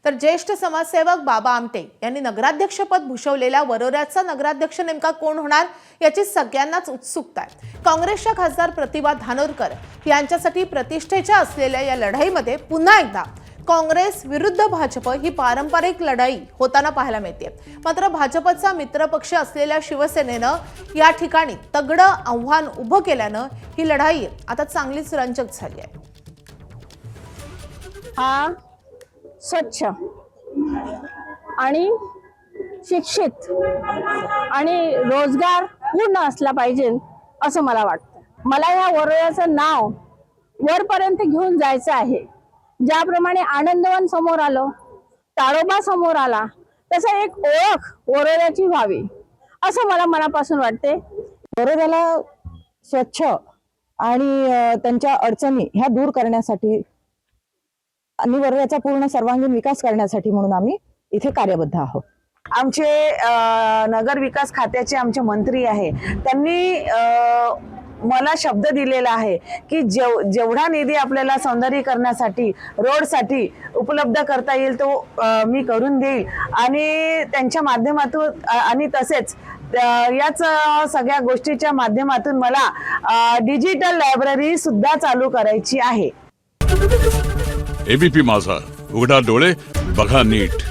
तर ज्येष्ठ समाजसेवक बाबा आमटे यांनी नगराध्यक्षपद भूषवलेल्या वरोऱ्याचा नगराध्यक्ष नेमका कोण होणार याची सगळ्यांनाच उत्सुकता आहे। काँग्रेसच्या खासदार प्रतिभा धानोरकर यांच्यासाठी प्रतिष्ठेच्या असलेल्या या लढाईमध्ये पुन्हा एकदा काँग्रेस विरुद्ध भाजप ही पारंपरिक लढाई होताना पाहायला मिळते। मात्र भाजपचा मित्रपक्ष असलेल्या शिवसेनेनं या ठिकाणी तगडं आव्हान उभं केल्यानं ही लढाई आता चांगलीच रंजक झाली आहे। हा स्वच्छ आणि शिक्षित आणि रोजगार पूर्ण असला पाहिजे असं मला वाटतं। मला या वरोऱ्याचं नाव वरपर्यंत घेऊन जायचं आहे। ज्याप्रमाणे आनंदवन समोर आलं, ताडोबा समोर आला, तसं एक ओळख वरोऱ्याची व्हावी असं मला मनापासून वाटते। वरोऱ्याला स्वच्छ आणि त्यांच्या अडचणी ह्या दूर करण्यासाठी आणि वरोऱ्याचा पूर्ण सर्वांगीण विकास करण्यासाठी म्हणून आम्ही इथे कार्यबद्ध आहोत। आमचे नगर विकास खात्याचे आमचे मंत्री आहे, त्यांनी मला शब्द दिलेला आहे की जेवढा निधी आपल्याला सौंदर्यीकरणासाठी रोडसाठी उपलब्ध करता येईल तो मी करून देईल आणि त्यांच्या माध्यमातून आणि तसेच याच सगळ्या गोष्टीच्या माध्यमातून मला डिजिटल लायब्ररी सुद्धा चालू करायची आहे। एबीपी माझा, उघडा डोळे बघा नीट।